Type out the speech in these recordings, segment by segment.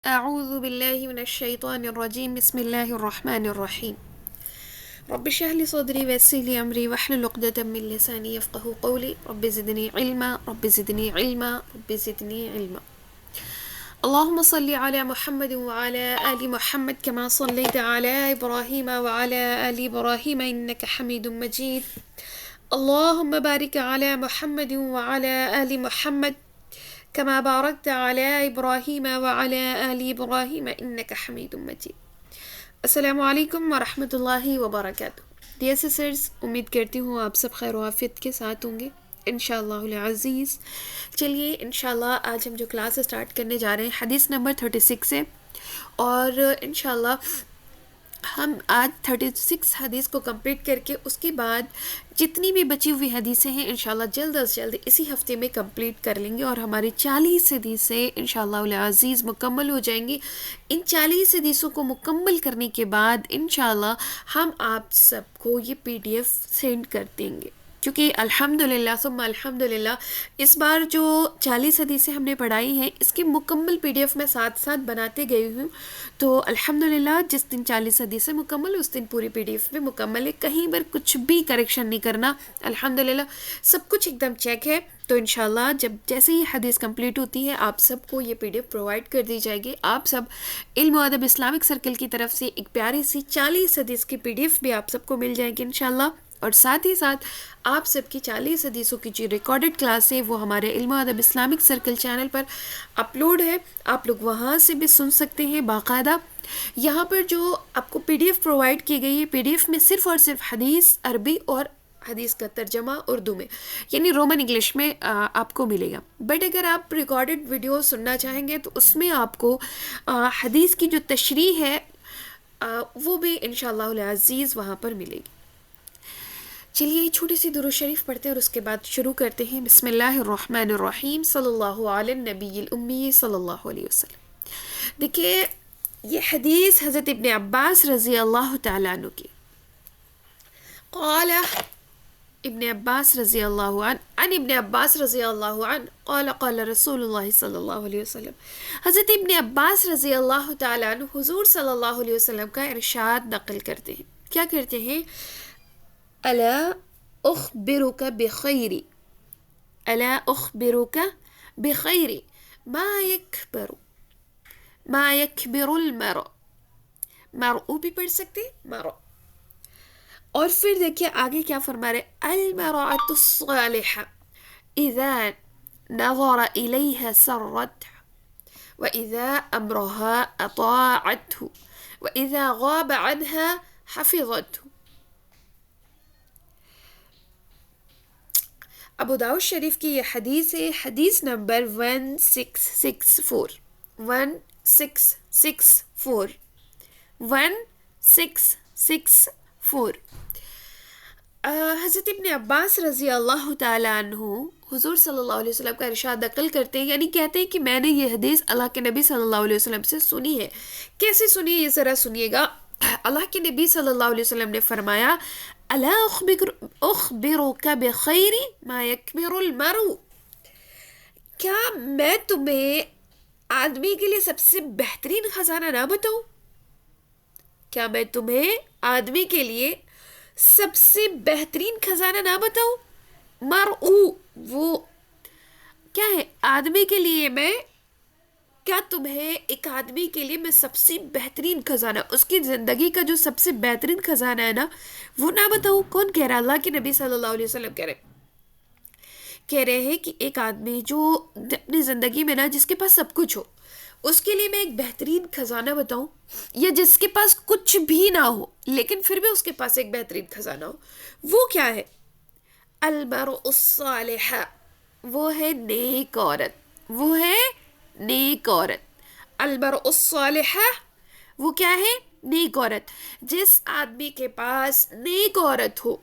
اعوذ باللہ من الشیطان الرجیم بسم اللہ الرحمن الرحیم رب اشرح لي صدری ویسر لي امری واحلل عقدۃ من لسانی یفقهوا قولی رب زدنی علما رب زدنی علما رب زدنی علما اللهم صل على محمد وعلى آل محمد كما صليت على إبراهيم وعلى آل إبراهيم إنك حميد مجيد اللهم بارك على محمد وعلى آل محمد كما باركت على إبراهيم وعلى آل إبراهيم إنك حميد مجيد السلام علیکم ورحمۃ اللہ وبرکاتہ. ڈیئر سسٹرز، امید کرتی ہوں آپ سب خیر و عافیت کے ساتھ ہوں گے انشاءاللہ العزیز. چلیے انشاءاللہ آج ہم جو کلاس اسٹارٹ کرنے جا رہے ہیں حدیث نمبر 36 ہے، اور انشاءاللہ ہم آج 36 حدیث کو کمپلیٹ کر کے اس کے بعد جتنی بھی بچی ہوئی حدیثیں ہیں انشاءاللہ جلد از جلد اسی ہفتے میں کمپلیٹ کر لیں گے، اور ہماری 40 حدیثیں انشاءاللہ العزیز مکمل ہو جائیں گی. ان 40 حدیثوں کو مکمل کرنے کے بعد انشاءاللہ ہم آپ سب کو یہ PDF سینڈ کر دیں گے، کیونکہ الحمدللہ ثم الحمدللہ اس بار جو 40 حدیثیں ہم نے پڑھائی ہیں اس کی مکمل PDF میں ساتھ ساتھ بناتے گئی ہوں. تو الحمدللہ جس دن 40 حدیثیں مکمل اس دن پوری PDF میں مکمل ہے، کہیں پر کچھ بھی کریکشن نہیں کرنا. الحمدللہ سب کچھ ایک دم چیک ہے. تو انشاءاللہ جب جیسے ہی حدیث کمپلیٹ ہوتی ہے آپ سب کو یہ PDF پرووائڈ کر دی جائے گی. آپ سب علم و ادب اسلامک سرکل کی طرف سے ایک پیاری سی 40 حدیث کی PDF بھی آپ سب کو مل جائے گی انشاءاللہ. اور ساتھ ہی ساتھ آپ سب کی 40 حدیثوں کی جو ریکارڈڈ کلاس ہے وہ ہمارے علم و ادب اسلامک سرکل چینل پر اپلوڈ ہے، آپ لوگ وہاں سے بھی سن سکتے ہیں باقاعدہ. یہاں پر جو آپ کو PDF پرووائڈ کی گئی ہے PDF میں صرف اور صرف حدیث عربی اور حدیث کا ترجمہ اردو میں یعنی رومن انگلش میں آپ کو ملے گا. بٹ اگر آپ ریکارڈڈ ویڈیو سننا چاہیں گے تو اس میں آپ کو حدیث کی جو تشریح ہے وہ بھی انشاءاللہ العزیز وہاں پر ملے گی. چلیے چھوٹی سی درود شریف پڑھتے ہیں اور اس کے بعد شروع کرتے ہیں. بسم اللہ الرحمن الرحیم صلی اللہ علی النبی الامی صلی اللہ علیہ وسلم. دیکھیے یہ حدیث حضرت ابن عباس رضی اللہ تعالیٰ عنہ کی. قال ابن عباس رضی اللہ عنہ عن ابن عباس رضی اللہ عنہ قال قال رسول اللہ صلی اللہ علیہ وسلم. حضرت ابن عباس رضی اللہ تعالیٰ عنہ حضور صلی اللہ علیہ وسلم کا ارشاد نقل کرتے ہیں. کیا کرتے ہیں؟ الا اخبرک بخیر الا اخبرک بخیر ما یکبر المرء. مرء بھی پڑھ سکتے مرء. اور پھر دیکھیے آگے کیا فرما رہے، المرأة الصالحة اذا نظر الیها سرته واذا امرها اطاعته واذا غاب عنها حفظته. ابو داؤد شریف کی یہ حدیث ہے، حدیث نمبر 1664 1664. حضرت ابن عباس رضی اللہ تعالیٰ عنہ حضور صلی اللہ علیہ وسلم کا ارشاد نقل کرتے ہیں، یعنی کہتے ہیں کہ میں نے یہ حدیث اللہ کے نبی صلی اللہ علیہ وسلم سے سنی ہے. کیسے سنی ہے یہ ذرا سنیے گا. اللہ کے نبی صلی اللہ علیہ وسلم نے فرمایا الا اخبرک بخیر ما یکبر المرء. کیا میں تمہیں آدمی کے لیے سب سے بہترین خزانہ نہ بتاؤں؟ کیا میں تمہیں آدمی کے لیے سب سے بہترین خزانہ نہ بتاؤں؟ مرء وہ کیا ہے؟ آدمی کے لیے میں کیا تمہیں ایک آدمی کے لیے میں سب سے بہترین خزانہ، اس کی زندگی کا جو سب سے بہترین خزانہ ہے نا وہ نہ بتاؤں؟ کون کہہ رہا؟ اللہ کے نبی صلی اللہ علیہ وسلم کہہ رہے ہیں کہ ایک آدمی جو اپنی زندگی میں نا جس کے پاس سب کچھ ہو اس کے لیے میں ایک بہترین خزانہ بتاؤں، یا جس کے پاس کچھ بھی نہ ہو لیکن پھر بھی اس کے پاس ایک بہترین خزانہ ہو. وہ کیا ہے؟ المرء الصالحہ، وہ ہے نیک عورت، وہ ہے نیک عورت. المرء الصالحہ وہ کیا ہے؟ نیک عورت. جس آدمی کے پاس نیک عورت ہو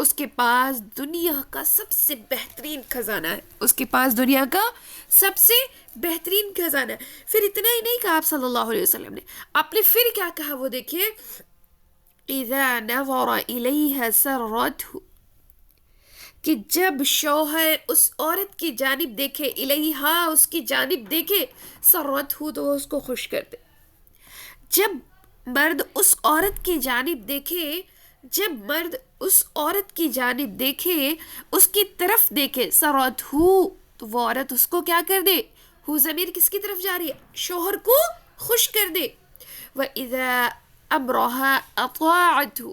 اس کے پاس دنیا کا سب سے بہترین خزانہ ہے، اس کے پاس دنیا کا سب سے بہترین خزانہ ہے. پھر اتنا ہی نہیں کہا آپ صلی اللہ علیہ وسلم نے، آپ نے پھر کیا کہا وہ دیکھیے، اذا نظر الیہ سرته. کہ جب شوہر اس عورت کی جانب دیکھے، الیہا اس کی جانب دیکھے، سرت ہو تو وہ اس کو خوش کر دے. جب مرد اس عورت کی جانب دیکھے، جب مرد اس عورت کی جانب دیکھے، اس کی طرف دیکھے، سرت ہو تو وہ عورت اس کو کیا کر دے. ہو ضمیر کس کی طرف جا رہی ہے؟ شوہر کو خوش کر دے. وَإِذَا أَمْرَهَا أَطَاعَتْهُ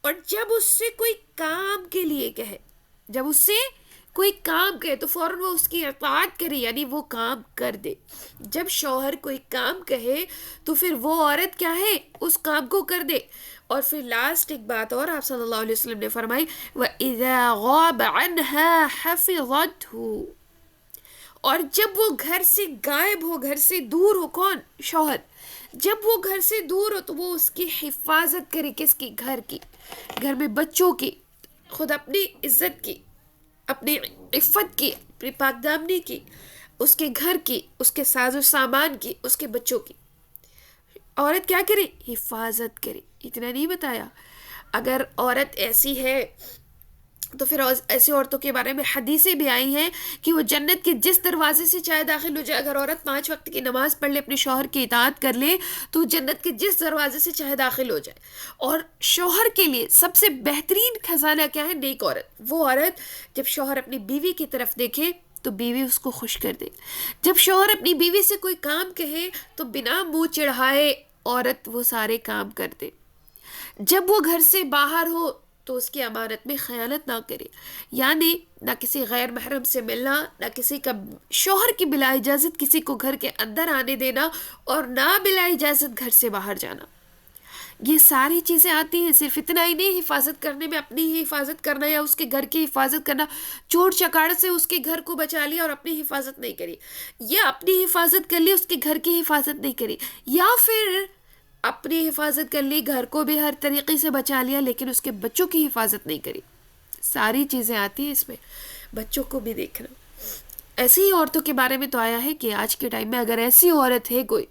اور جب اس سے کوئی کام کے لیے کہے، جب اس سے کوئی کام کہے تو فوراً وہ اس کی اطاعت کرے، یعنی وہ کام کر دے. جب شوہر کوئی کام کہے تو پھر وہ عورت کیا ہے، اس کام کو کر دے. اور پھر لاسٹ ایک بات اور آپ صلی اللہ علیہ وسلم نے فرمائی، وَإِذَا غَابَ عَنْهَا حَفِظَتْهُ اور جب وہ گھر سے غائب ہو، گھر سے دور ہو، کون؟ شوہر. جب وہ گھر سے دور ہو تو وہ اس کی حفاظت کرے. کس کی؟ گھر کی، گھر میں بچوں کی، خود اپنی عزت کی، اپنی عفت کی، اپنی پاک دامنی کی، اس کے گھر کی، اس کے ساز و سامان کی، اس کے بچوں کی. عورت کیا کرے؟ حفاظت کرے. اتنا نہیں بتایا. اگر عورت ایسی ہے تو پھر ایسی عورتوں کے بارے میں حدیثیں بھی آئی ہیں کہ وہ جنت کے جس دروازے سے چاہے داخل ہو جائے. اگر عورت 5 وقت کی نماز پڑھ لے، اپنے شوہر کی اطاعت کر لے تو جنت کے جس دروازے سے چاہے داخل ہو جائے. اور شوہر کے لیے سب سے بہترین خزانہ کیا ہے؟ نیک عورت. وہ عورت جب شوہر اپنی بیوی کی طرف دیکھے تو بیوی اس کو خوش کر دے. جب شوہر اپنی بیوی سے کوئی کام کہے تو بنا منہ چڑھائے عورت وہ سارے کام کر دے. جب وہ گھر سے باہر ہو تو اس کی امانت میں خیانت نہ کرے، یعنی نہ کسی غیر محرم سے ملنا، نہ کسی کا شوہر کی بلا اجازت کسی کو گھر کے اندر آنے دینا، اور نہ بلا اجازت گھر سے باہر جانا. یہ ساری چیزیں آتی ہیں. صرف اتنا ہی نہیں، حفاظت کرنے میں اپنی ہی حفاظت کرنا یا اس کے گھر کی حفاظت کرنا. چوٹ چکاڑ سے اس کے گھر کو بچا لیا اور اپنی حفاظت نہیں کری، یا اپنی حفاظت کر لی اس کے گھر کی حفاظت نہیں کری، یا پھر اپنی حفاظت کر لی، گھر کو بھی ہر طریقے سے بچا لیا لیکن اس کے بچوں کی حفاظت نہیں کری. ساری چیزیں آتی ہیں اس میں. بچوں کو بھی دیکھنا. ایسی ہی عورتوں کے بارے میں تو آیا ہے کہ آج کے ٹائم میں اگر ایسی عورت ہے کوئی،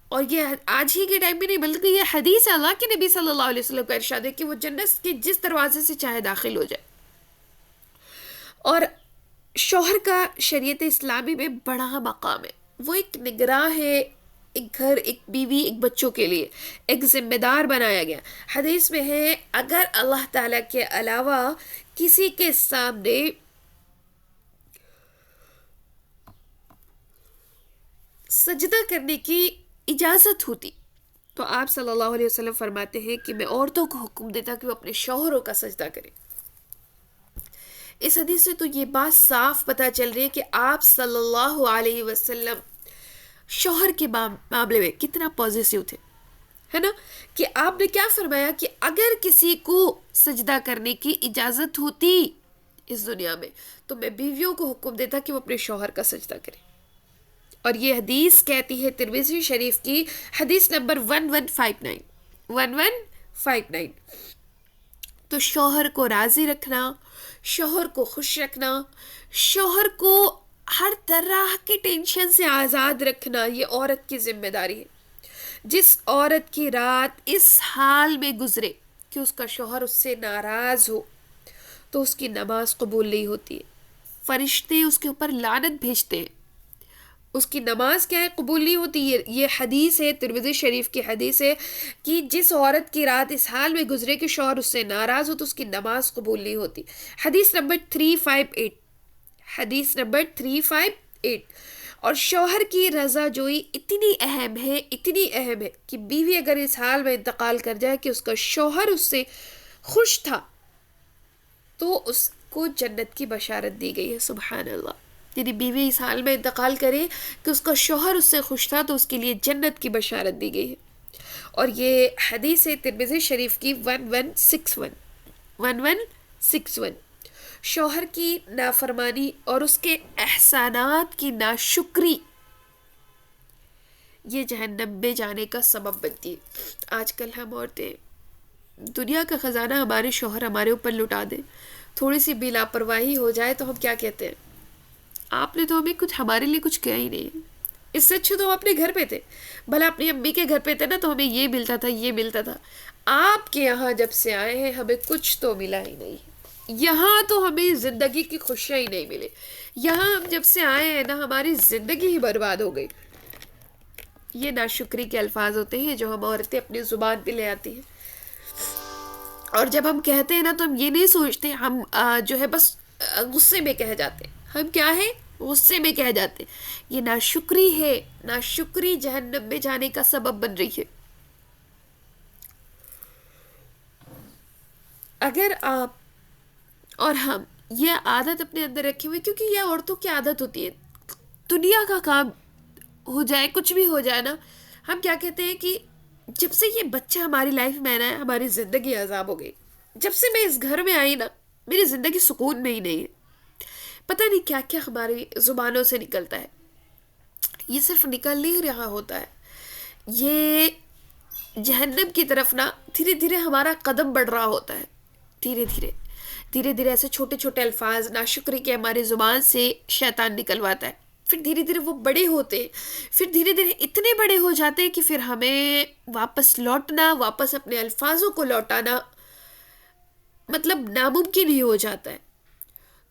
اور یہ آج ہی کے ٹائم میں نہیں بلکہ یہ حدیث ہے اللہ کے نبی صلی اللہ علیہ وسلم کا ارشاد ہے کہ وہ جنت کے جس دروازے سے چاہے داخل ہو جائے. اور شوہر کا شریعت اسلامی میں بڑا مقام ہے. وہ ایک نگراں ہے، ایک گھر، ایک بیوی، ایک بچوں کے لیے ایک ذمہ دار بنایا گیا. حدیث میں ہے اگر اللہ تعالیٰ کے علاوہ کسی کے سامنے سجدہ کرنے کی اجازت ہوتی تو آپ صلی اللہ علیہ وسلم فرماتے ہیں کہ میں عورتوں کو حکم دیتا کہ وہ اپنے شوہروں کا سجدہ کریں. اس حدیث سے تو یہ بات صاف پتہ چل رہی ہے کہ آپ صلی اللہ علیہ وسلم شوہر کے معاملے میں کتنا پوزیسیو تھے، ہے نا. کہ آپ نے کیا فرمایا کہ اگر کسی کو سجدہ کرنے کی اجازت ہوتی اس دنیا میں تو میں بیویوں کو حکم دیتا کہ وہ اپنے شوہر کا سجدہ کریں. اور یہ حدیث کہتی ہے ترمذی شریف کی حدیث نمبر 1159. تو شوہر کو راضی رکھنا، شوہر کو خوش رکھنا، شوہر کو ہر طرح کے ٹینشن سے آزاد رکھنا یہ عورت کی ذمہ داری ہے. جس عورت کی رات اس حال میں گزرے کہ اس کا شوہر اس سے ناراض ہو تو اس کی نماز قبول نہیں ہوتی ہے. فرشتے اس کے اوپر لعنت بھیجتے ہیں. اس کی نماز کیا ہے؟ قبول نہیں ہوتی. یہ حدیث ہے، ترمذی شریف کی حدیث ہے کہ جس عورت کی رات اس حال میں گزرے کہ شوہر اس سے ناراض ہو تو اس کی نماز قبول نہیں ہوتی. حدیث نمبر 358. حدیث نمبر 358. اور شوہر کی رضا جوئی اتنی اہم ہے کہ بیوی اگر اس حال میں انتقال کر جائے کہ اس کا شوہر اس سے خوش تھا تو اس کو جنت کی بشارت دی گئی ہے. سبحان اللہ. یعنی بیوی اس حال میں انتقال کرے کہ اس کا شوہر اس سے خوش تھا تو اس کے لیے جنت کی بشارت دی گئی ہے. اور یہ حدیث ہے ترمذی شریف کی 1161. شوہر کی نافرمانی اور اس کے احسانات کی ناشکری یہ جہنم میں جانے کا سبب بنتی ہے. آج کل ہم عورتیں دنیا کا خزانہ ہمارے شوہر ہمارے اوپر لٹا دیں، تھوڑی سی بھی لاپرواہی ہو جائے تو ہم کیا کہتے ہیں؟ آپ نے تو ہمیں ہمارے لیے کچھ کیا ہی نہیں. اس سے اچھا تو ہم اپنے گھر پہ تھے، بھلا اپنی امی کے گھر پہ تھے نا تو ہمیں یہ ملتا تھا. آپ کے یہاں جب سے آئے ہیں ہمیں کچھ تو ملا ہی نہیں. یہاں تو ہمیں زندگی کی خوشیاں ہی نہیں ملی. یہاں ہم جب سے آئے ہیں نا ہماری زندگی ہی برباد ہو گئی. یہ ناشکری کے الفاظ ہوتے ہیں جو ہم عورتیں اپنی زبان پہ لے آتی ہیں. اور جب ہم کہتے ہیں نا تو ہم یہ نہیں سوچتے, ہم جو ہے بس غصے میں کہہ جاتے ہیں. ہم کیا ہے, غصے میں کہہ جاتے ہیں. یہ ناشکری ہے. ناشکری جہنم میں جانے کا سبب بن رہی ہے. اگر آپ اور ہم یہ عادت اپنے اندر رکھے ہوئے, کیونکہ یہ عورتوں کی عادت ہوتی ہے, دنیا کا کام ہو جائے کچھ بھی ہو جائے نا, ہم کیا کہتے ہیں کہ جب سے یہ بچہ ہماری لائف میں آنا ہے ہماری زندگی عذاب ہو گئی. جب سے میں اس گھر میں آئی نا میری زندگی سکون میں ہی نہیں ہے. پتہ نہیں کیا کیا ہماری زبانوں سے نکلتا ہے. یہ صرف نکل نہیں رہا ہوتا ہے, یہ جہنم کی طرف نا دھیرے دھیرے ہمارا قدم بڑھ رہا ہوتا ہے. دھیرے دھیرے دھیرے دھیرے ایسے چھوٹے چھوٹے الفاظ ناشکری کے ہماری زبان سے شیطان نکلواتا ہے. پھر دھیرے دھیرے وہ بڑے ہوتے ہیں, پھر دھیرے دھیرے اتنے بڑے ہو جاتے ہیں کہ پھر ہمیں واپس لوٹنا, واپس اپنے الفاظوں کو لوٹانا مطلب ناممکن ہی ہو جاتا ہے.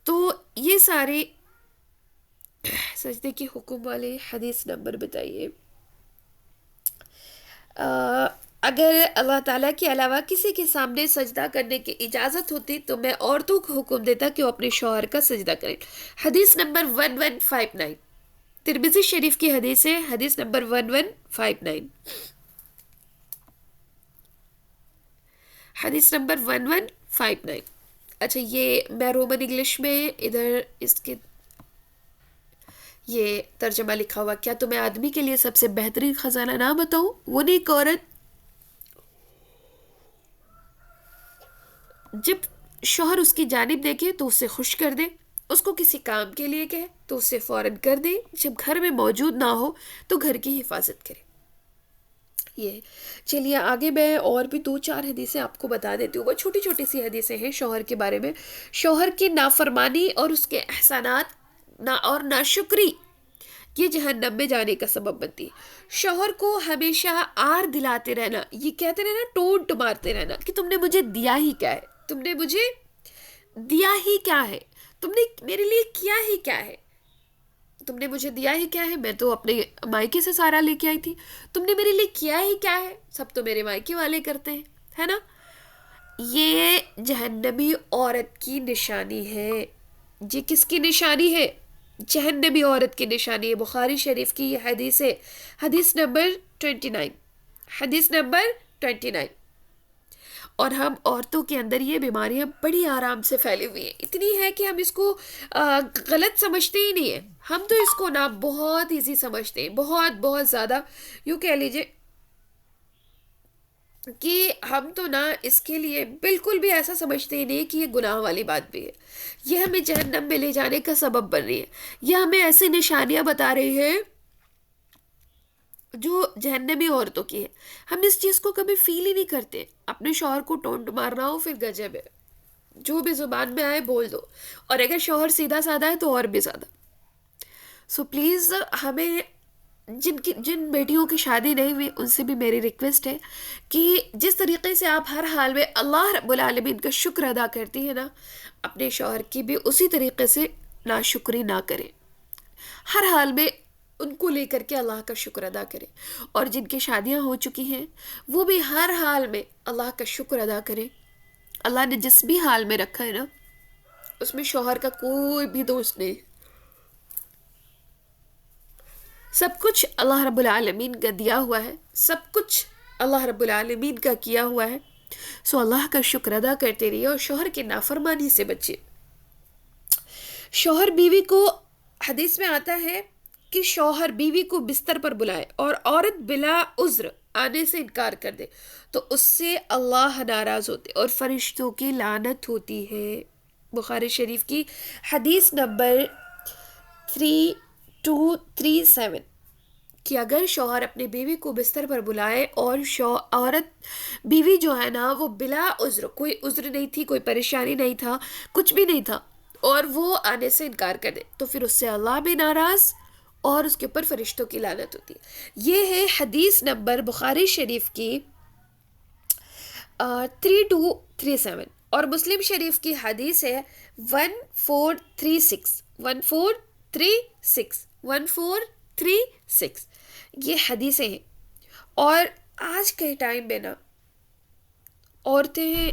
تو یہ سارے سجدے کی حکم والے حدیث نمبر بتائیے. اگر اللہ تعالیٰ کے علاوہ کسی کے سامنے سجدہ کرنے کی اجازت ہوتی تو میں عورتوں کو حکم دیتا کہ وہ اپنے شوہر کا سجدہ کریں. حدیث نمبر 1159 ترمذی شریف کی حدیث ہے. حدیث نمبر 1159 حدیث نمبر 1159. اچھا یہ میں رومن انگلش میں ادھر اس کے یہ ترجمہ لکھا ہوا, کیا تمہیں آدمی کے لیے سب سے بہترین خزانہ نہ بتاؤں, وہ نیک عورت جب شوہر اس کی جانب دیکھے تو اسے خوش کر دے, اس کو کسی کام کے لیے کہے تو اسے فوراً کر دے, جب گھر میں موجود نہ ہو تو گھر کی حفاظت کرے. یہ چلیے آگے میں اور بھی 2-4 حدیثیں آپ کو بتا دیتی ہوں. وہ چھوٹی چھوٹی سی حدیثیں ہیں شوہر کے بارے میں. شوہر کی نافرمانی اور اس کے احسانات اور ناشکری یہ جہنم میں جانے کا سبب بنتی ہے. شوہر کو ہمیشہ آر دلاتے رہنا, یہ کہتے رہنا, ٹونٹ مارتے رہنا کہ تم نے مجھے دیا ہی کیا ہے, تم نے مجھے دیا ہی کیا ہے, تم نے میرے لیے کیا ہی کیا ہے, تم نے مجھے دیا ہی کیا ہے, میں تو اپنے مائکے سے سارا لے کے آئی تھی, تم نے میرے لیے کیا ہی کیا ہے, سب تو میرے مائکے والے کرتے ہیں, ہے نا. یہ جہنمی عورت کی نشانی ہے. یہ کس کی نشانی ہے؟ جہنمی عورت کی نشانی ہے. بخاری شریف کی یہ حدیث ہے. حدیث نمبر 29. حدیث نمبر 29. اور ہم عورتوں کے اندر یہ بیماریاں بڑی آرام سے پھیلی ہوئی ہیں, اتنی ہے کہ ہم اس کو غلط سمجھتے ہی نہیں ہیں. ہم تو اس کو نا بہت ایزی سمجھتے ہیں, بہت بہت زیادہ. یوں کہہ لیجیے کہ ہم تو نا اس کے لیے بالکل بھی ایسا سمجھتے ہی نہیں کہ یہ گناہ والی بات بھی ہے. یہ ہمیں جہنم میں لے جانے کا سبب بن رہی ہے. یہ ہمیں ایسی نشانیاں بتا رہی ہے جو جہنمی عورتوں کی ہے. ہم اس چیز کو کبھی فیل ہی نہیں کرتے. اپنے شوہر کو ٹونٹ مارنا ہو پھر گجب ہے, جو بھی زبان میں آئے بول دو, اور اگر شوہر سیدھا سادہ ہے تو اور بھی زیادہ. سو پلیز ہمیں جن بیٹیوں کی شادی نہیں ہوئی ان سے بھی میری ریکویسٹ ہے کہ جس طریقے سے آپ ہر حال میں اللہ رب العالمین کا شکر ادا کرتی ہیں نا, اپنے شوہر کی بھی اسی طریقے سے ناشکری نہ کریں. ہر حال میں ان کو لے کر کے اللہ کا شکر ادا کریں. اور جن کی شادیاں ہو چکی ہیں وہ بھی ہر حال میں اللہ کا شکر ادا کریں. اللہ نے جس بھی حال میں رکھا ہے نا اس میں شوہر کا کوئی بھی دوست نہیں, سب کچھ اللہ رب العالمین کا دیا ہوا ہے, سب کچھ اللہ رب العالمین کا کیا ہوا ہے. سو اللہ کا شکر ادا کرتے رہیے اور شوہر کی نافرمانی سے بچے. شوہر بیوی کو حدیث میں آتا ہے کہ شوہر بیوی کو بستر پر بلائے اور عورت بلا عذر آنے سے انکار کر دے تو اس سے اللہ ناراض ہوتے اور فرشتوں کی لعنت ہوتی ہے. بخاری شریف کی حدیث نمبر 3237 کہ اگر شوہر اپنی بیوی کو بستر پر بلائے اور عورت بیوی جو ہے نا وہ بلا عذر, کوئی عذر نہیں تھی, کوئی پریشانی نہیں تھا, کچھ بھی نہیں تھا, اور وہ آنے سے انکار کر دے تو پھر اس سے اللہ بھی ناراض اور اس کے اوپر فرشتوں کی لعنت ہوتی ہے. یہ ہے حدیث نمبر بخاری شریف کی 3237. اور مسلم شریف کی حدیث ہے 1436 1436 1436 یہ حدیثیں ہیں. اور آج کے ٹائم میں نا عورتیں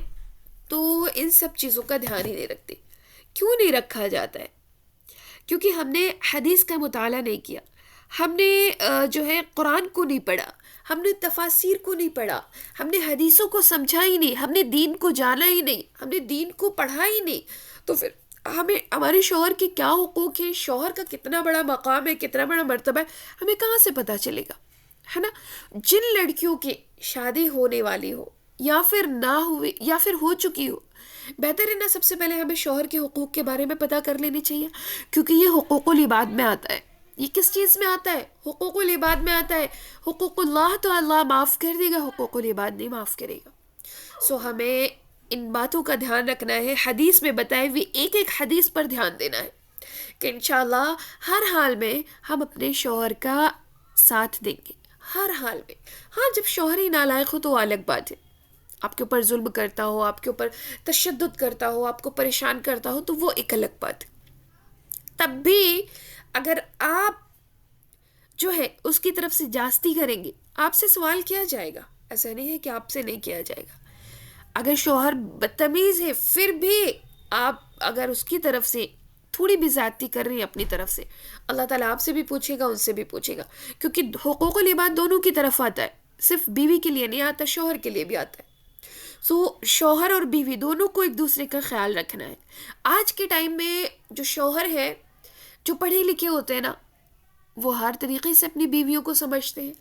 تو ان سب چیزوں کا دھیان ہی نہیں رکھتی. کیوں نہیں رکھا جاتا ہے؟ کیونکہ ہم نے حدیث کا مطالعہ نہیں کیا، ہم نے جو ہے قرآن کو نہیں پڑھا، ہم نے تفاسیر کو نہیں پڑھا، ہم نے حدیثوں کو سمجھا ہی نہیں، ہم نے دین کو جانا ہی نہیں، ہم نے دین کو پڑھا ہی نہیں. تو پھر ہمیں ہمارے شوہر کے کیا حقوق ہیں، شوہر کا کتنا بڑا مقام ہے، کتنا بڑا مرتبہ ہے، ہمیں کہاں سے پتہ چلے گا، ہے نا؟ جن لڑکیوں کی شادی ہونے والی ہو یا پھر نہ ہوئی یا پھر ہو چکی ہو، بہتر ہے نا سب سے پہلے ہمیں شوہر کے حقوق کے بارے میں پتہ کر لینی چاہیے، کیونکہ یہ حقوق العباد میں آتا ہے. یہ کس چیز میں آتا ہے؟ حقوق العباد میں آتا ہے. حقوق اللہ تو اللہ معاف کر دے گا، حقوق العباد نہیں معاف کرے گا. سو ہمیں ان باتوں کا دھیان رکھنا ہے، حدیث میں بتائے ہوئے ایک ایک حدیث پر دھیان دینا ہے کہ انشاءاللہ ہر حال میں ہم اپنے شوہر کا ساتھ دیں گے، ہر حال میں. ہاں جب شوہر ہی نالائق ہو تو وہ الگ بات ہے، آپ کے اوپر ظلم کرتا ہو، آپ کے اوپر تشدد کرتا ہو، آپ کو پریشان کرتا ہو، تو وہ ایک الگ بات ہے. تب بھی اگر آپ جو ہے اس کی طرف سے جاستی کریں گے، آپ سے سوال کیا جائے گا، ایسا نہیں ہے کہ آپ سے نہیں کیا جائے گا. اگر شوہر بدتمیز ہے پھر بھی آپ اگر اس کی طرف سے تھوڑی بھی زیادتی کر رہی ہیں اپنی طرف سے، اللہ تعالیٰ آپ سے بھی پوچھے گا، ان سے بھی پوچھے گا، کیونکہ حقوق العباد دونوں کی طرف آتا ہے، صرف بیوی کے لیے نہیں آتا، شوہر کے لیے بھی آتا ہے. سو شوہر اور بیوی دونوں کو ایک دوسرے کا خیال رکھنا ہے. آج کے ٹائم میں جو شوہر ہے، جو پڑھے لکھے ہوتے ہیں نا، وہ ہر طریقے سے اپنی بیویوں کو سمجھتے ہیں،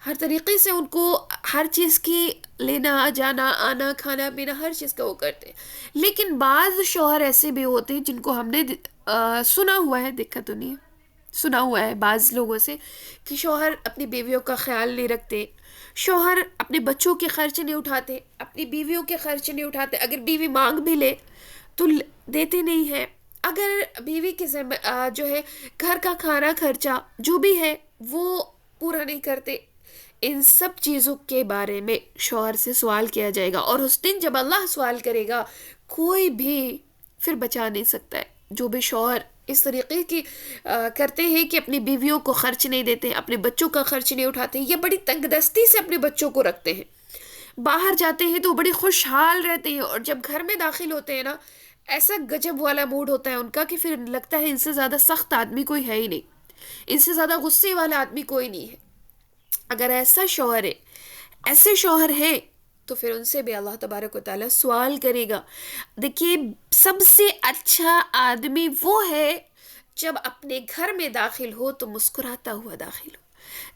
ہر طریقے سے ان کو ہر چیز کی لینا جانا آنا کھانا پینا ہر چیز کا وہ کرتے ہیں. لیکن بعض شوہر ایسے بھی ہوتے ہیں جن کو ہم نے سنا ہوا ہے، دیکھا تو نہیں ہے، سنا ہوا ہے بعض لوگوں سے کہ شوہر اپنی بیویوں کا خیال نہیں رکھتے، شوہر اپنے بچوں کے خرچ نہیں اٹھاتے، اپنی بیویوں کے خرچ نہیں اٹھاتے، اگر بیوی مانگ بھی لے تو دیتے نہیں ہیں، اگر بیوی کے جو ہے گھر کا کھانا خرچہ جو بھی ہے وہ پورا نہیں کرتے. ان سب چیزوں کے بارے میں شوہر سے سوال کیا جائے گا، اور اس دن جب اللہ سوال کرے گا کوئی بھی پھر بچا نہیں سکتا ہے. جو بھی شوہر اس طریقے کی کرتے ہیں کہ اپنی بیویوں کو خرچ نہیں دیتے، اپنے بچوں کا خرچ نہیں اٹھاتے، یہ بڑی تنگ دستی سے اپنے بچوں کو رکھتے ہیں، باہر جاتے ہیں تو بڑی خوشحال رہتے ہیں، اور جب گھر میں داخل ہوتے ہیں نا ایسا گجب والا موڈ ہوتا ہے ان کا کہ پھر لگتا ہے ان سے زیادہ سخت آدمی کوئی ہے ہی نہیں، ان سے زیادہ غصے والا آدمی کوئی نہیں ہے. اگر ایسا شوہر ہے، ایسے شوہر ہیں، تو پھر ان سے بھی اللہ تبارک و تعالیٰ سوال کرے گا. دیکھیے سب سے اچھا آدمی وہ ہے جب اپنے گھر میں داخل ہو تو مسکراتا ہوا داخل ہو،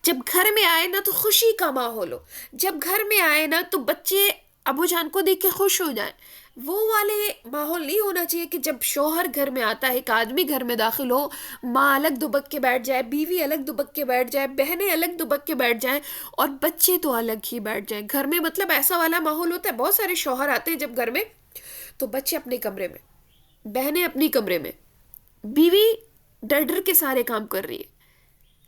جب گھر میں آئے نا تو خوشی کا ماحول ہو، جب گھر میں آئے نا تو بچے ابو جان کو دیکھ کے خوش ہو جائیں. وہ والے ماحول نہیں ہونا چاہیے کہ جب شوہر گھر میں آتا ہے، ایک آدمی گھر میں داخل ہو، ماں الگ دبک کے بیٹھ جائے، بیوی الگ دبک کے بیٹھ جائے، بہنیں الگ دبک کے بیٹھ جائیں، اور بچے تو الگ ہی بیٹھ جائیں گھر میں. مطلب ایسا والا ماحول ہوتا ہے. بہت سارے شوہر آتے ہیں جب گھر میں تو بچے اپنے کمرے میں، بہنیں اپنی کمرے میں، بیوی ڈر ڈر کے سارے کام کر رہی ہے.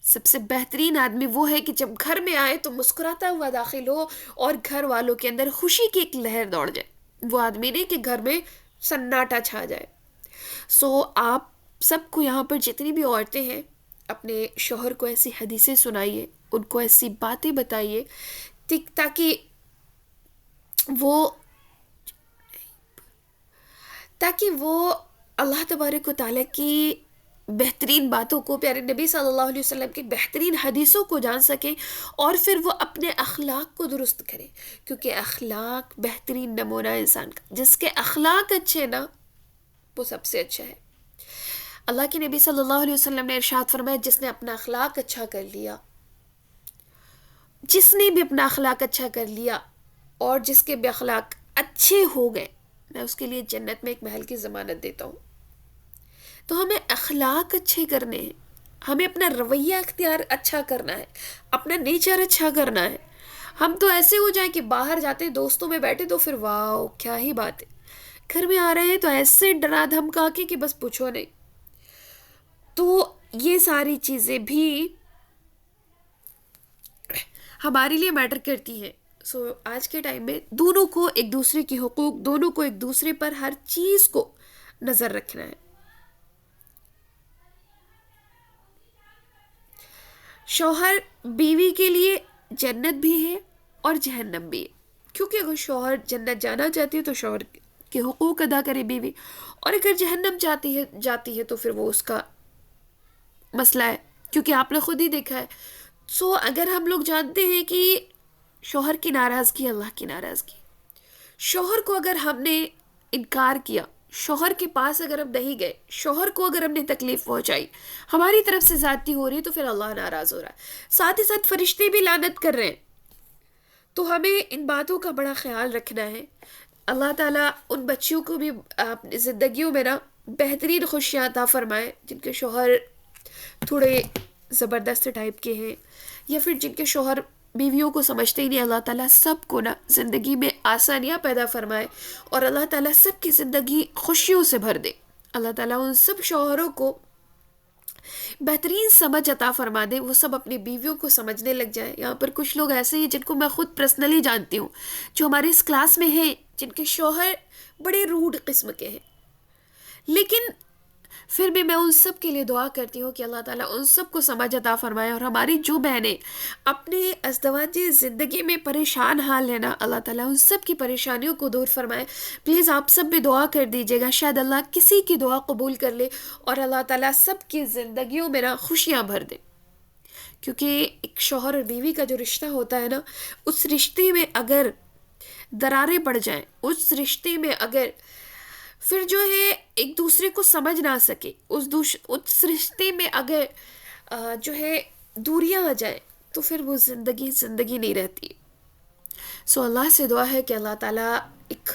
سب سے بہترین آدمی وہ ہے کہ جب گھر میں آئے تو مسکراتا ہوا داخل ہو اور گھر والوں کے اندر خوشی کی ایک لہر دوڑ جائے. وہ آدمی نہیں کہ گھر میں سناٹا چھا جائے. سو آپ سب کو یہاں پر جتنی بھی عورتیں ہیں اپنے شوہر کو ایسی حدیثیں سنائیے، ان کو ایسی باتیں بتائیے تاکہ وہ اللہ تبارک و تعالیٰ کی بہترین باتوں کو، پیارے نبی صلی اللہ علیہ وسلم کی بہترین حدیثوں کو جان سکیں، اور پھر وہ اپنے اخلاق کو درست کریں، کیونکہ اخلاق بہترین نمونہ انسان کا. جس کے اخلاق اچھے نا وہ سب سے اچھا ہے. اللہ کے نبی صلی اللہ علیہ وسلم نے ارشاد فرمایا جس نے اپنا اخلاق اچھا کر لیا، جس نے بھی اپنا اخلاق اچھا کر لیا اور جس کے بھی اخلاق اچھے ہو گئے، میں اس کے لیے جنت میں ایک محل کی ضمانت دیتا ہوں. تو ہمیں اخلاق اچھے کرنے ہیں، ہمیں اپنا رویہ اختیار اچھا کرنا ہے، اپنا نیچر اچھا کرنا ہے. ہم تو ایسے ہو جائیں کہ باہر جاتے دوستوں میں بیٹھے تو پھر واو کیا ہی بات ہے، گھر میں آ رہے ہیں تو ایسے ڈرا دھمکا کے کہ بس پوچھو نہیں. تو یہ ساری چیزیں بھی ہمارے لیے میٹر کرتی ہیں. سو آج کے ٹائم میں دونوں کو ایک دوسرے کے حقوق، دونوں کو ایک دوسرے پر ہر چیز کو نظر رکھنا ہے. شوہر بیوی کے لیے جنت بھی ہے اور جہنم بھی ہے، کیونکہ اگر شوہر جنت جانا چاہتی ہے تو شوہر کے حقوق ادا کرے بیوی، اور اگر جہنم جاتی ہے تو پھر وہ اس کا مسئلہ ہے، کیونکہ آپ نے خود ہی دیکھا ہے. سو اگر ہم لوگ جانتے ہیں کہ شوہر کی ناراضگی اللہ کی ناراضگی، شوہر کو اگر ہم نے انکار کیا، شوہر کے پاس اگر ہم نہیں گئے، شوہر کو اگر ہم نے تکلیف پہنچائی، ہماری طرف سے زیادتی ہو رہی ہے، تو پھر اللہ ناراض ہو رہا ہے، ساتھ ہی ساتھ فرشتے بھی لعنت کر رہے ہیں. تو ہمیں ان باتوں کا بڑا خیال رکھنا ہے. اللہ تعالیٰ ان بچیوں کو بھی اپنی زندگیوں میں نا بہترین خوشیاں عطا فرمائے جن کے شوہر تھوڑے زبردست ٹائپ کے ہیں، یا پھر جن کے شوہر بیویوں کو سمجھتے ہی نہیں. اللہ تعالیٰ سب کو نا زندگی میں آسانیاں پیدا فرمائے اور اللہ تعالیٰ سب کی زندگی خوشیوں سے بھر دے. اللہ تعالیٰ ان سب شوہروں کو بہترین سمجھ عطا فرما دے، وہ سب اپنی بیویوں کو سمجھنے لگ جائیں. یہاں پر کچھ لوگ ایسے ہیں جن کو میں خود پرسنلی جانتی ہوں، جو ہمارے اس کلاس میں ہیں، جن کے شوہر بڑے روڈ قسم کے ہیں، لیکن پھر بھی میں ان سب کے لیے دعا کرتی ہوں کہ اللہ تعالیٰ ان سب کو سمجھ عطا فرمائے. اور ہماری جو بہنیں اپنے ازدواجی زندگی میں پریشان حال ہیں نا، اللہ تعالیٰ ان سب کی پریشانیوں کو دور فرمائے. پلیز آپ سب بھی دعا کر دیجیے گا، شاید اللہ کسی کی دعا قبول کر لے اور اللہ تعالیٰ سب کی زندگیوں میں نا خوشیاں بھر دے. کیونکہ ایک شوہر اور بیوی کا جو رشتہ ہوتا ہے نا، اس رشتے میں اگر دراریں پڑ جائیں، اس رشتے میں اگر پھر جو ہے ایک دوسرے کو سمجھ نہ سکے، اس رشتے میں اگر جو ہے دوریاں آ جائیں، تو پھر وہ زندگی نہیں رہتی. سو اللہ سے دعا ہے کہ اللہ تعالیٰ ایک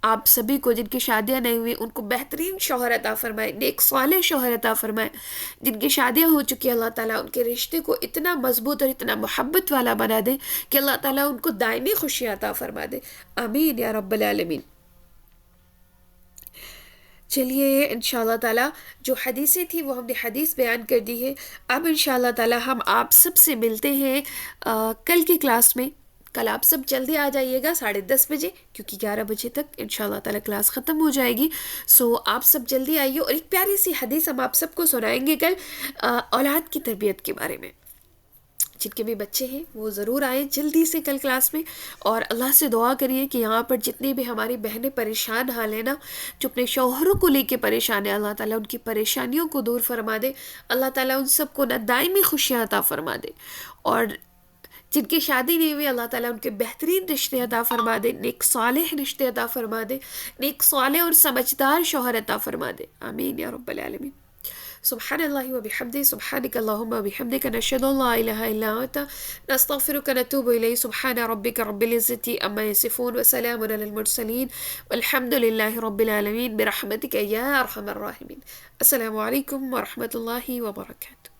آپ سبھی کو جن کی شادیاں نہیں ہوئی ان کو بہترین شوہر عطا فرمائے، نیک صالح شوہر عطا فرمائے. جن کی شادیاں ہو چکی اللہ تعالیٰ ان کے رشتے کو اتنا مضبوط اور اتنا محبت والا بنا دے کہ اللہ تعالیٰ ان کو دائمی خوشیاں عطا فرما دے. آمین یا رب العالمین. چلیے انشاءاللہ تعالیٰ جو حدیثیں تھی وہ ہم نے حدیث بیان کر دی ہے. اب انشاءاللہ تعالیٰ ہم آپ سب سے ملتے ہیں کل کی کلاس میں. کل آپ سب جلدی آ جائیے گا 10:30 بجے، کیونکہ 11 بجے تک انشاءاللہ تعالیٰ کلاس ختم ہو جائے گی. سو آپ سب جلدی آئیے، اور ایک پیاری سی حدیث ہم آپ سب کو سنائیں گے کل اولاد کی تربیت کے بارے میں. جن کے بھی بچے ہیں وہ ضرور آئیں جلدی سے کل کلاس میں، اور اللہ سے دعا کریے کہ یہاں پر جتنی بھی ہماری بہنیں پریشان حال ہیں نا، جو اپنے شوہروں کو لے کے پریشان ہیں، اللہ تعالیٰ ان کی پریشانیوں کو دور فرما دے. اللہ تعالیٰ ان سب کو نہ دائمی خوشیاں عطا فرما دے، اور جن کی شادی نہیں ہوئی اللہ تعالیٰ ان کے بہترین رشتے عطا فرما دے، نیک صالح رشتے عطا فرما دے، نیک صالح اور سمجھدار شوہر عطا فرما دے. آمین یا رب العالمین. سبحان اللہ وبحمدہ، سبحانک اللہم وبحمدک، نشہد ان لا الہ الا انت، نستغفرک ونتوب الیک. سبحان ربک رب العزۃ عما یصفون وسلام علی المرسلین والحمد للہ رب العالمین برحمتک یا ارحم الراحمین. السلام علیکم ورحمۃ اللہ وبرکاتہ.